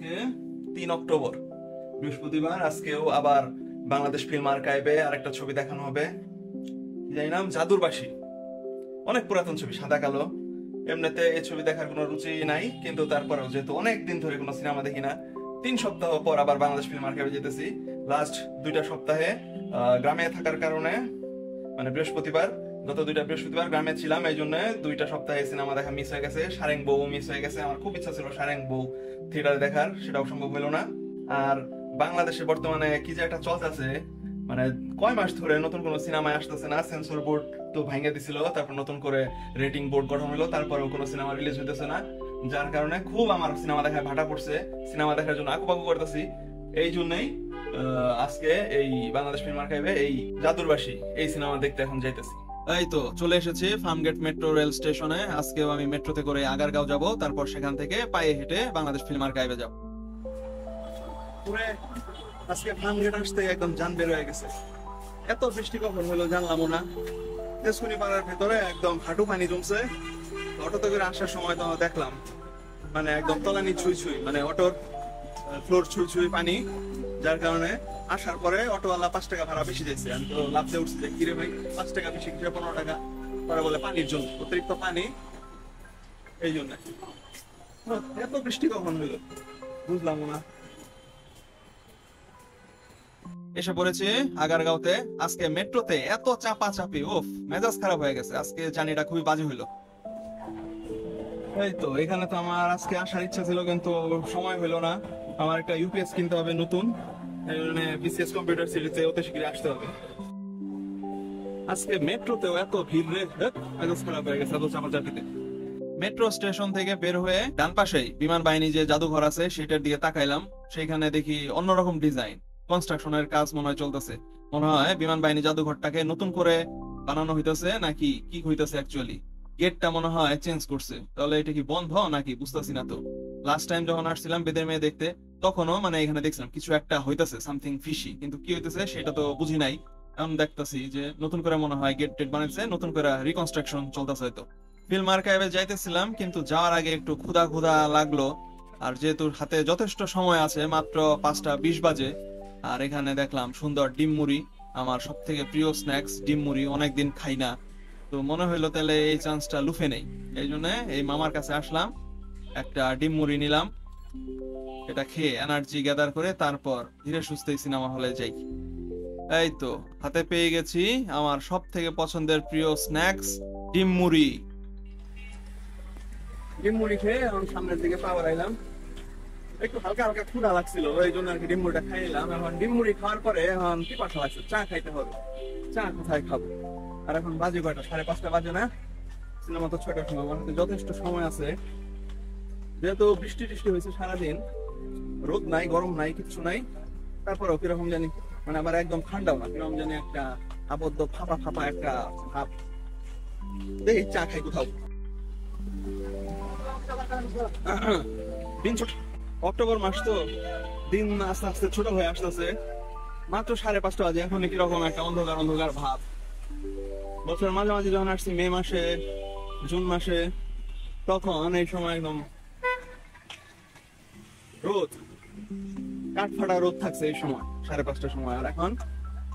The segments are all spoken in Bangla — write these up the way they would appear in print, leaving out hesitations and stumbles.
আজকে 3 অক্টোবর বৃহস্পতিবার। আজকেও আবার বাংলাদেশ ফিল্ম আর্কাইভে আরেকটা ছবি দেখানো হবে, যার নাম জাদুর বাঁশি। অনেক পুরাতন ছবি, সাদা কালো। এমনিতে এই ছবি দেখার কোনো রুচি নাই, কিন্তু তারপরেও যেহেতু অনেক দিন ধরে কোনো সিনেমা দেখি না, 3 সপ্তাহ পর আবার বাংলাদেশ ফিল্ম আর্কাইভে যেতেছি। লাস্ট 2টা সপ্তাহে গ্রামে থাকার কারণে, মানে গত 2টা বৃহস্পতিবার গ্রামে ছিলাম, এই জন্য 2টা সপ্তাহে সিনেমা দেখা মিস হয়ে গেছে। সারেং বউ মিস হয়ে গেছে। আমার খুব ইচ্ছা ছিল সারেং বউ থিয়েটারে দেখার, সেটাও সম্ভব হলো না। আর বাংলাদেশে বর্তমানে কি যে একটা চলতেছে, মানে কয় মাস ধরে নতুন কোনো সিনেমায় আসতেছে না। সেন্সর বোর্ড তো ভাঙে দিছিল, তারপর নতুন করে রেটিং বোর্ড গঠন হলো, তারপরেও কোনো সিনেমা রিলিজ হইতেছে না। যার কারণে খুব আমার সিনেমা দেখায় ভাটা পড়ছে। সিনেমা দেখার জন্য আকুপাকু করতেছি। এই জন্যই আজকে এই বাংলাদেশ ফিল্ম আর্কাইভে এই জাদুর বাঁশি এই সিনেমা দেখতে এখন যাইতেছি। এই তো চলে এসেছি ফার্মগেট মেট্রো রেল স্টেশনে। আজকেও আমি মেট্রোতে করে আগারগাঁও যাব, তারপর সেখান থেকে পায়ে হেঁটে বাংলাদেশ ফিল্ম আর্কাইভে যাব। আজকে ফার্মগেট আসতে একদম জান বের হয়ে গেছে। এত বৃষ্টি কখন হলো জানলামও না। তেজকুনি পাড়ার ভেতরে একদম হাঁটু পানি জমছে। অটোতে করে আসার সময় তো দেখলাম, মানে একদম তলানি ছুঁই ছুঁই, মানে অটোর ফ্লোর ছুঁই ছুঁই পানি। যার কারণে আসার পরে অটোওয়ালা 5 টাকা ভাড়া বেশি দিয়েছে। আমি তো লাফতে উঠছি যে কিরে ভাই 5 টাকা বেশি, 15 টাকা। তারা বলে পানির জন্য, অতিরিক্ত পানি, এই জন্য। এত বৃষ্টি কখন হলো বুঝলাম না। এসে পড়েছি আগারগাঁওতে। আজকে মেট্রোতে এত চাপা চাপি, ওফ, মেজাজ খারাপ হয়ে গেছে। আজকে জার্নিটা খুবই বাজে হইলো। এই তো এখানে তো আমার আজকে আসার ইচ্ছা ছিল, কিন্তু সময় হইলো না। আমার একটা ইউপিএস কিনতে হবে নতুন, এই জন্য বিসিএস কম্পিউটার সিরিজে অতি শীঘ্রই আসতে হবে। আজকে মেট্রোতেও এত ভিড় রে, মেজাজ খারাপ হয়ে গেছে এত চাপা চাপিতে। মেট্রো স্টেশন থেকে বের হয়ে ডান পাশেই বিমান বাহিনী যে জাদুঘর আছে সেটার দিকে তাকাইলাম। সেখানে দেখি অন্যরকম ডিজাইন, কনস্ট্রাকশনের কাজ মনে হয় চলতেছে। মনে হয় বিমান বাহিনী জাদুঘরটাকে নতুন করে বানানো হইতেছে নাকি কি হইতেছে অ্যাকচুয়ালি। গেটটা মনে হয় চেঞ্জ করছে, তাহলে এটা কি বন্ধ নাকি বুঝতেছি না। তো লাস্ট টাইম যখন আসছিলাম বেদের মেয়ে দেখতে, তখনও মানে এখানে দেখছিলাম কিছু একটা হইতেছে, সামথিং ফিশি, কিন্তু কি হইতেছে সেটা তো বুঝি নাই। এখন দেখতেছি যে নতুন করে মনে হয় গেট টেট বানাইছে, নতুন করে রিকনস্ট্রাকশন চলতেছে হয়তো। ফিল্ম আর্কাইভে যাইতেছিলাম, কিন্তু যাওয়ার আগে একটু ক্ষুধা ক্ষুধা লাগলো। আর যেহেতু হাতে যথেষ্ট সময় আছে, মাত্র 5টা 20 বাজে, আর এখানে দেখলাম সুন্দর ডিম মুড়ি, আমার সব থেকে প্রিয় স্ন্যাক্স ডিম মুড়ি, অনেকদিন খাই না। তো মনে হইলো তাহলে এই চান্সটা লুফে নেই, এই জন্য এই মামার কাছে আসলাম, একটা ডিম মুড়ি নিলাম। এটা খেয়ে এনার্জি গ্যাদার করে তারপর ধীরে সুস্থে সিনেমা হলে যাই। এই তো হাতে পেয়ে গেছি আমার সব থেকে পছন্দের প্রিয় স্ন্যাক্স ডিম মুড়ি। ডিম মুড়ি খেয়ে এখন সামনের দিকে পা বাড়াইলাম। একটু হালকা হালকা ক্ষুধা লাগছিল, এই জন্য আর কি ডিম মুড়িটা খাইলাম। এখন ডিম মুড়ি খাওয়ার পরে এখন পিপাসা লাগছে, চা খাইতে হবে। চা কোথায় খাবো? আর এখন বাজে কয়টা? 5:30 বাজে না? সিনেমা তো 6টার সময়, মানে যথেষ্ট সময় আছে। যেহেতু বৃষ্টি টিষ্টি হয়েছে সারাদিন, রোদ নাই গরম নাই কিচ্ছু নাই, তারপরেও কিরকম জানি, মানে আবার একদম ঠান্ডাও না, কিরকম জানি একটা আবদ্ধ ফাঁপা ফাঁপা একটা ভাব। দেখি চা খাই কোথাও। দিন ছোট, অক্টোবর মাস তো, দিন আস্তে আস্তে ছোট হয়ে আসতেছে। মাত্র 5:30 বাজে, এখন কিরকম একটা অন্ধকার অন্ধকার ভাব। বছর মাঝামাঝি যখন আসছি মে মাসে, জুন মাসে, তখন এই সময় একদম রোদ, কাঠফাটা রোদ থাকছে এই সময় 5:30টার সময়। আর এখন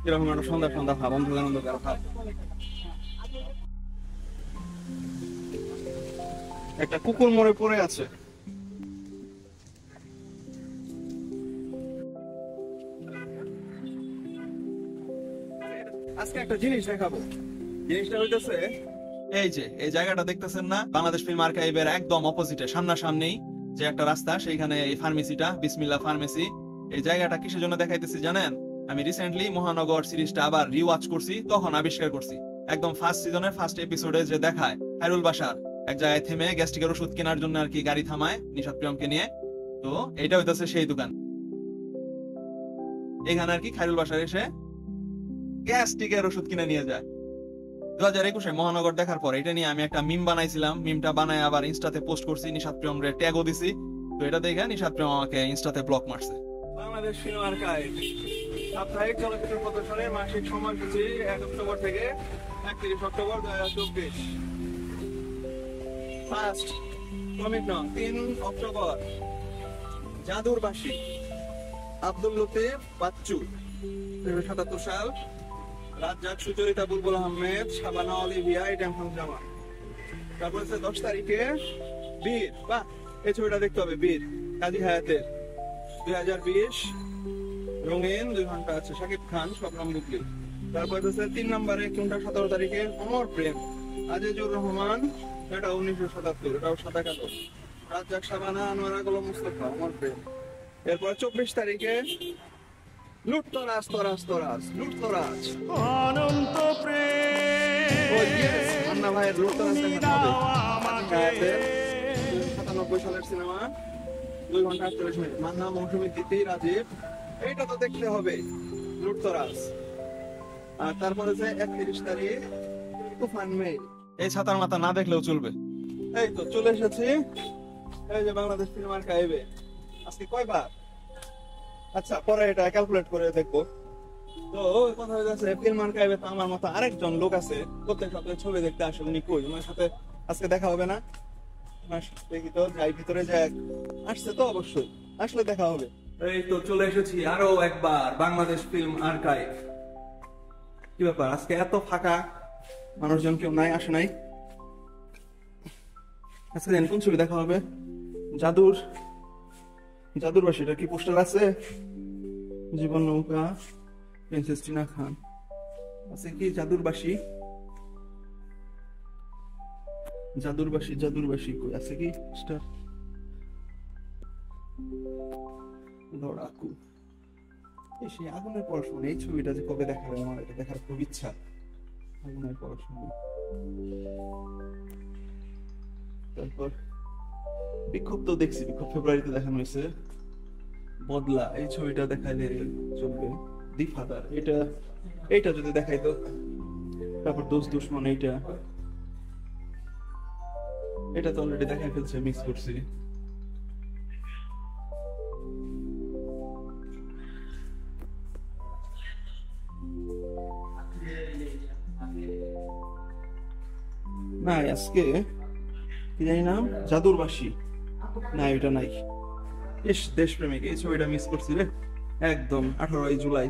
কিরকম একটা সন্ধ্যা সন্ধ্যা ভাব, অন্ধকার অন্ধকার ভাব। একটা কুকুর মরে পড়ে আছে। আজকে একটা জিনিস দেখাবো। জিনিসটা হইতেছে এই যে এই জায়গাটা দেখতেছেন না, বাংলাদেশ ফিল্ম আর্কাইভের একদম অপোজিটে সামনাসামনি যে একটা রাস্তা, সেইখানে এই ফার্মেসিটা, বিসমিল্লাহ ফার্মেসি। এই জায়গাটা কিসের জন্য দেখাইতেছি জানেন? আমি রিসেন্টলি মহানগর সিরিজটা আবার রিওয়াচ করছি, তখন আবিষ্কার করছি। একদম ফার্স্ট সিজনের ফার্স্ট এপিসোডে যে দেখায় খায়রুল বাশার এক জায়গায় থেমে গ্যাস্ট্রিকের ওষুধ কেনার জন্য আর কি গাড়ি থামায় নিশাত প্রিয়মকে নিয়ে, তো এটা হইতেছে সেই দোকান। এখানে আর কি খায়রুল বাশার এসে গ্যাস্ট্রিকের ওষুধ কিনে নিয়ে যায়। 2021-এ মহানগর দেখার পর এটা নিয়ে আমি একটা মিম বানাইছিলাম। মিমটা বানায় আবার ইনস্টাতে পোস্ট করছি, নিশাত প্রিয়মরে ট্যাগও দিছি। তো এটা দেখে নিশাত প্রিয়ম আমাকে ইনস্টাতে ব্লক মারছে। বাংলাদেশ ফিল্ম আর্কাইভ সাপ্তাহিক চলচ্চিত্র প্রদর্শনের মাসিক সময়সূচি 1 অক্টোবর থেকে 31 অক্টোবর 2024। ফার্স্ট কমিক নং 3 অক্টোবর জাদুর বাঁশি, আব্দুল লতিফ বাচ্চু, 77 সাল। রাজ্জাক, সুচরিতা, বুলবুল আহমেদ, শাবানা অলিভিয়া, ইটাম জামা। তারপর হচ্ছে 10 তারিখে বীর, বাহ এই ছবিটা দেখতে হবে, বীর কাজী হায়াতের, 2020 রঙিন 2 ঘন্টা আছে, শাকিব খান, শবনম বুবলি। তারপর হচ্ছে 3 নম্বরে কোনটা 17 তারিখে অমর প্রেম, আজিজুর রহমান, এটা 1977, এটাও সাদা কালো। রাজ্জাক, শাবানা, আনোয়ারা, গোলাম মুস্তাফা, অমর প্রেম। এরপর 24 তারিখে লুটতরাজ, তরাজ তরাজ, লুটতরাজ, অনন্ত প্রেম। ও ইয়েস, আন্না ভাইয়ের লুটতরাজ দেখানো হবে। 97 সালের সিনেমা, 2 ঘন্টা 48 মিনিট। মান্না, মৌসুমী, দিতি, রাজীব, এইটা তো দেখতে হবে, লুটতরাজ। আর তারপরে যে 31 তারিখ তুফান মেইল। এই ছাতার মাথা না দেখলেও চলবে। এই তো চলে এসেছি, এই যে বাংলাদেশ ফিল্ম আর্কাইভে। আজকে কয়বার, আচ্ছা পরে এটা ক্যালকুলেট করে দেখবো। তো কথা হচ্ছে ফিল্ম আর্কাইভে তো আমার মতো আরেকজন লোক আছে, প্রত্যেক সপ্তাহে ছবি দেখতে আসে। উনি কই? ওনার সাথে আজকে দেখা হবে না? দেখি তো, যাই ভিতরে যাই। আসছে তো? অবশ্যই আসলে দেখা হবে। এই তো চলে এসেছি আরো একবার বাংলাদেশ ফিল্ম আর্কাইভ। কি ব্যাপার আজকে এত ফাঁকা, মানুষজন কেউ নাই, আসে নাই? আজকে জানি কোন ছবি দেখা হবে? জাদুর বাঁশি, এটা কি পোস্টার আছে? জীবন নৌকা, প্রিন্সেস টিনা খান, আছে কি জাদুর বাঁশি? জাদুর বাঁশি কই আছে কি পোস্টার? লড়াকু, এই সেই আগুনের পড়াশোনা। এই ছবিটা যে কবে দেখাবে, আমার এটা দেখার খুব ইচ্ছা। আগুনের পড়াশোনা। তারপর বিক্ষোভ তো দেখছি, বিক্ষোভ ফেব্রুয়ারিতে দেখানো হয়েছে। বদলা, এই ছবিটা দেখাইলে চলবে। দি ফাদার, এইটা যদি দেখাইতো। তারপর দোস্ত দুশমন, এটা তো অলরেডি দেখাই ফেলছে, মিক্স করছি। না আজকে কি জানি নাম, জাদুর বাঁশি, না এটা নাই। ইস, দেশপ্রেমিক, এই ছবিটা মিস করছি রে একদম। 18 জুলাই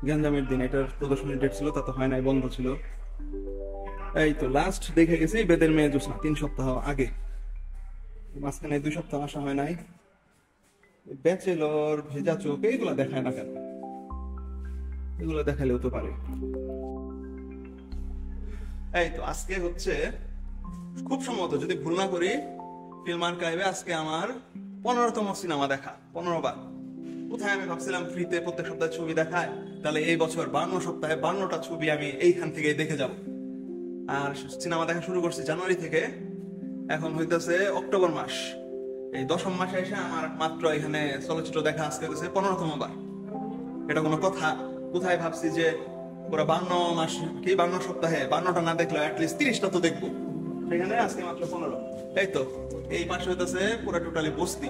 গ্যাঞ্জামের দিন এটার প্রদর্শনী ডেট ছিল, তা তো হয় নাই, বন্ধ ছিল। এই তো লাস্ট দেখে গেছি বেদের মেয়ে জোসনা, 3 সপ্তাহ আগে। মাঝখানে 2 সপ্তাহ আসা হয় নাই। ব্যাচেলর, ভেজা চোখ, এইগুলা দেখায় না কেন? এগুলো দেখালেও তো পারে। এই তো আজকে হচ্ছে খুব সম্ভবত, যদি ভুল না করি, ফিল্ম আর্কাইভে আজকে আমার 15তম সিনেমা দেখা, 15 বার। কোথায় আমি ভাবছিলাম ফ্রিতে প্রত্যেক সপ্তাহে ছবি দেখায়, তাহলে এই বছর 52 সপ্তাহে 52টা ছবি আমি এইখান থেকে দেখে যাব। আর সিনেমা দেখা শুরু করছি জানুয়ারি থেকে, এখন হইতেছে অক্টোবর মাস। এই 10ম মাসে এসে আমার মাত্র এখানে চলচ্চিত্র দেখা আজকে হচ্ছে 15তম বার। এটা কোনো কথা? কোথায় ভাবছি যে পুরো 52 মাস কি 52 সপ্তাহে 52টা না দেখলে অ্যাটলিস্ট 30টা তো দেখবো, সেখানে আজকে মাত্র 15। এই তো এই পাশে হইতেছে পুরো টোটালি বস্তি।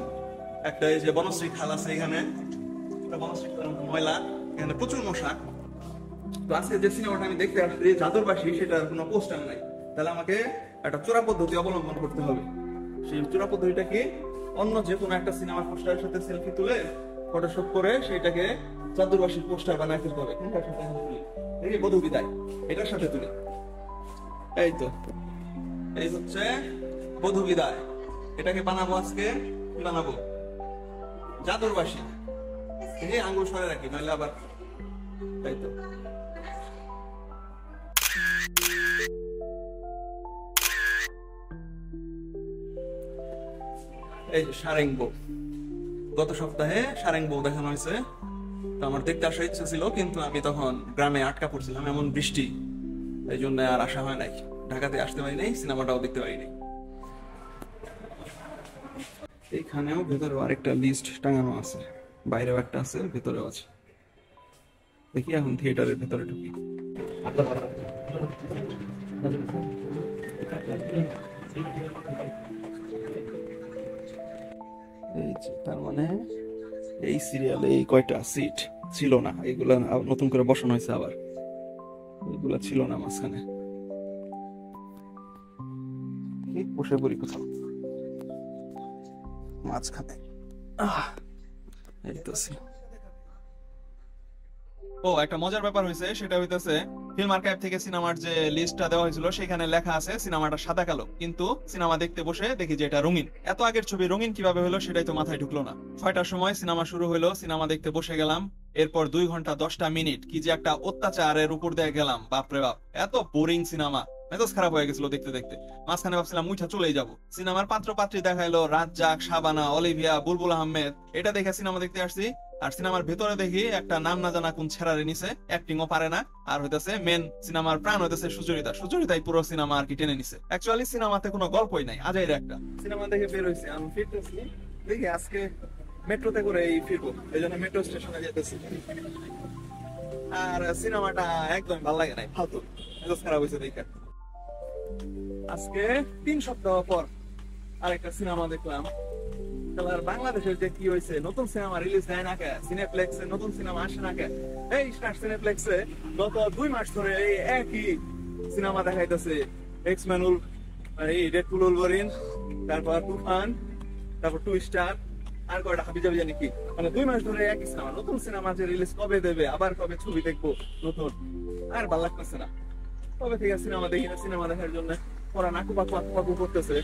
একটা এই যে বনশ্রী খাল আছে এখানে, বনশ্রী ময়লা, এখানে প্রচুর মশা। তো আজকে যে সিনেমাটা আমি দেখতে আসছি জাদুর বাঁশি, সেটার কোনো পোস্টার নাই। তাহলে আমাকে একটা চোরা পদ্ধতি অবলম্বন করতে হবে। সেই চোরা পদ্ধতিটা কি? অন্য যে কোনো একটা সিনেমার পোস্টারের সাথে সেলফি তুলে ফটোশপ করে সেইটাকে জাদুর বাঁশির পোস্টার বানাই ফেলতে হবে। কোনটার সাথে তুলি? এই বধূ বিদায়, এটার সাথে তুলি। এই তো এই হচ্ছে বধূ বিদায়, এটাকে বানাবো আজকে। কি বানাবো? জাদুর বাঁশি। এই আঙ্গুল সরে রাখি, নাহলে আবার। তাই তো এই যে সারেং বউ, গত সপ্তাহে সারেং বউ দেখানো হয়েছে। তো আমার দেখতে আসার ইচ্ছা ছিল, কিন্তু আমি তখন গ্রামে আটকা পড়ছিলাম, এমন বৃষ্টি, এই জন্য আর আসা হয় নাই। ঢাকাতে আসতে পারি নাই, সিনেমাটাও দেখতে পারি নাই। এইখানেও ভেতরে আরেকটা লিস্ট টাঙানো আছে, বাইরেও একটা আছে, ভেতরেও আছে। দেখি এখন থিয়েটারের ভেতরে ঢুকি। এই যে তার মানে এই সিরিয়ালে এই কয়টা সিট ছিল না, এগুলা নতুন করে বসানো হয়েছে আবার। এগুলা ছিল না মাঝখানে। বসে পড়ি কোথাও মাঝখানে। এই তো ও একটা মজার ব্যাপার হয়েছে, সেটা হইতেছে ফিল্ম আর্কাইভ থেকে সিনেমার যে লিস্টটা দেওয়া হয়েছিল সেখানে লেখা আছে সিনেমাটা সাদা কালো, কিন্তু সিনেমা দেখতে বসে দেখি যে এটা রঙিন। এত আগের ছবি রঙিন কিভাবে হলো সেটাই তো মাথায় ঢুকলো না। 6টার সময় সিনেমা শুরু হলো, সিনেমা দেখতে বসে গেলাম। এরপর 2 ঘন্টা 10টা মিনিট কি যে একটা অত্যাচারের উপর দিয়ে গেলাম, বাপরে বাপ, এত বোরিং সিনেমা, মেজাজ খারাপ হয়ে গেছিল দেখতে দেখতে। মাঝখানে ভাবছিলাম মুইঠা চলেই যাব। সিনেমার পাত্র পাত্রী দেখাইলো রাজ্জাক, শাবানা, অলিভিয়া, বুলবুল আহমেদ, এটা দেখে সিনেমা দেখতে আসছি। আর সিনেমার ভেতরে দেখি একটা নাম না জানা কোন ছেড়ারে নিছে, অ্যাক্টিংও পারে না। আর হইতেছে মেন সিনেমার প্রাণ হইতেছে সুচরিতা, সুচরিতাই পুরো সিনেমা আর কি টেনে নিছে। অ্যাকচুয়ালি সিনেমাতে কোনো গল্পই নাই, আজাইর একটা সিনেমা দেখে বের হইছে। আমি ফিরতেছি, দেখি আজকে মেট্রোতে করে এই ফিরবো, এই জন্য মেট্রো স্টেশনে যেতেছি। আর সিনেমাটা একদম ভালো লাগে নাই, ফালতু, মেজাজ খারাপ হয়েছে দেখে। আজকে 3 সপ্তাহ পর আরেকটা সিনেমা দেখলাম। আর বাংলাদেশের যে কি হয়েছে, নতুন সিনেমা রিলিজ দেয় না কে, সিনেপ্লেক্সে নতুন সিনেমা আসে না কে। এই স্টার সিনেপ্লেক্সে গত 2 মাস ধরে এই একই সিনেমা দেখাইতেছে। এক্স-মেন, এই ডেডপুল, উলভারিন, তারপর তুফান, তারপর 2 স্টার, আর কয়টা হাবিজাবি জানি কি, মানে 2 মাস ধরে একই সিনেমা। নতুন সিনেমা যে রিলিজ কবে দেবে, আবার কবে ছবি দেখবো নতুন, আর ভালো লাগতেছে না। কবে থেকে সিনেমা দেখি না, সিনেমা দেখার জন্য ওরা নাকু করতেছে।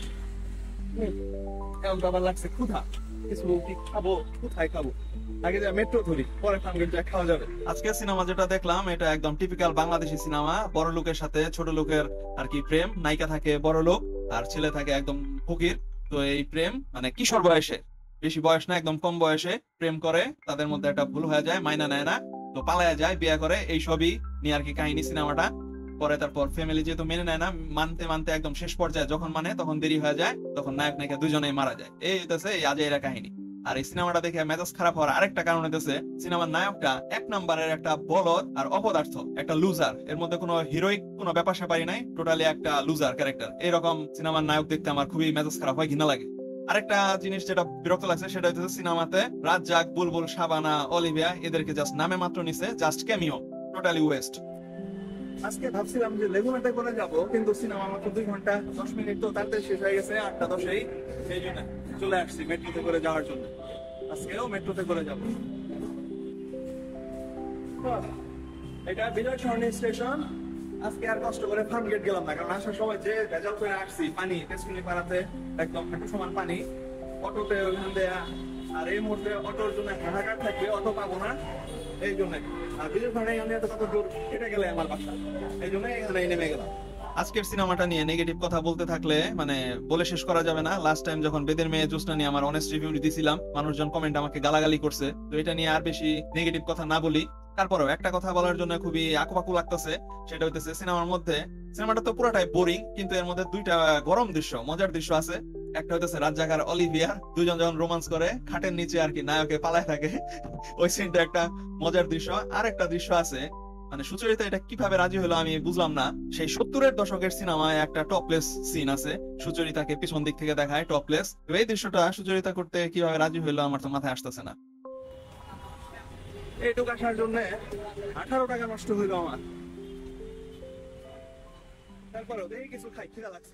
এখন তো আবার লাগছে ক্ষুধা, কিছু কি খাবো, কোথায় খাবো, আগে যা মেট্রো ধরি, পরে ফার্মগেট যা খাওয়া যাবে। আজকে সিনেমা যেটা দেখলাম এটা একদম টিপিক্যাল বাংলাদেশি সিনেমা। বড় লোকের সাথে ছোট লোকের আর কি প্রেম, নায়িকা থাকে বড় লোক আর ছেলে থাকে একদম ফকির। তো এই প্রেম মানে কিশোর বয়সে, বেশি বয়স না, একদম কম বয়সে প্রেম করে, তাদের মধ্যে একটা ভুল হয়ে যায়, মাইনা নেয় না, তো পালায়া যায়, বিয়ে করে, এই সবই নিয়ে আর কি কাহিনী সিনেমাটা। পরে তারপর ফ্যামিলি যেহেতু মেনে নেয় না, মানতে মানতে একদম শেষ পর্যায়ে যখন মানে তখন দেরি হয়ে যায়, তখন নায়ক নায়িকা দুজনেই মারা যায়। এই হইতেছে এই আজাইরা কাহিনী। আর এই সিনেমাটা দেখে মেজাজ খারাপ হওয়ার আরেকটা কারণ হইতেছে সিনেমার নায়কটা 1 নম্বরের একটা বলদ আর অপদার্থ, একটা লুজার। এর মধ্যে কোনো হিরোইক কোনো ব্যাপার স্যাপারই নাই, টোটালি একটা লুজার ক্যারেক্টার। এরকম সিনেমার নায়ক দেখতে আমার খুবই মেজাজ খারাপ হয়, ঘৃণা লাগে। আরেকটা জিনিস যেটা বিরক্ত লাগছে সেটা হচ্ছে সিনেমাতে রাজ্জাক, বুলবুল, শাবানা, অলিভিয়া এদেরকে জাস্ট নামে মাত্র নিছে, জাস্ট ক্যামিও, টোটালি ওয়েস্ট। আজকে ভাবছিলাম যে লেগুনাতে করে যাব, কিন্তু সিনেমা মাত্র 2 ঘন্টা 10 মিনিট, তো তাতে শেষ হয়ে গেছে 8টা 10-এই। সেই জন্য চলে আসছি মেট্রোতে করে যাওয়ার জন্য। আজকেও মেট্রোতে করে যাব। এটা বিজয় সরণি স্টেশন। আজকে আর কষ্ট করে ফার্মগেট গেলাম না, কারণ আসার সময় যে ভেজাল করে আসছি, পানি তেজকুনি পাড়াতে একদম হাঁটু সমান পানি, অটোতে ওইখান দেয়া। আর এই মুহূর্তে অটোর জন্য হাহাকার থাকবে, অটো পাবো না, এই জন্য। আর বিজয় সরণি কত দূর, এটা গেলে আমার বাসা, এই জন্য এখানে নেমে গেলাম। আজকের সিনেমাটা নিয়ে নেগেটিভ কথা বলতে থাকলে মানে বলে শেষ করা যাবে না। লাস্ট টাইম যখন বেদের মেয়ে জোসনা নিয়ে আমার অনেস্ট রিভিউ দিছিলাম, মানুষজন কমেন্ট আমাকে গালাগালি করছে, তো এটা নিয়ে আর বেশি নেগেটিভ কথা না বলি। তারপরেও একটা কথা বলার জন্য খুবই আকুপাকু লাগতেছে, সেটা হইতেছে সিনেমার মধ্যে, সিনেমাটা তো পুরোটাই বোরিং, কিন্তু এর মধ্যে 2টা গরম দৃশ্য, মজার দৃশ্য আছে। একটা হইতেছে রাজ্জাক আর অলিভিয়া দুজন যখন রোমান্স করে খাটের নিচে আর কি নায়কে পালায় থাকে, ওই সিনটা একটা মজার দৃশ্য। আর একটা দৃশ্য আছে, মানে সুচরিতা এটা কিভাবে রাজি হলো আমি বুঝলাম না। সেই 70-এর দশকের সিনেমায় একটা টপলেস সিন আছে, সুচরিতাকে পিছন দিক থেকে দেখায় টপলেস। এই দৃশ্যটা সুচরিতা করতে কিভাবে রাজি হলো আমার তো মাথায় আসতেছে না। এইটুকু আসার জন্য 18 টাকা নষ্ট হইলো আমার। তারপরেও দেখি কিছু খাই, খিদা লাগছে।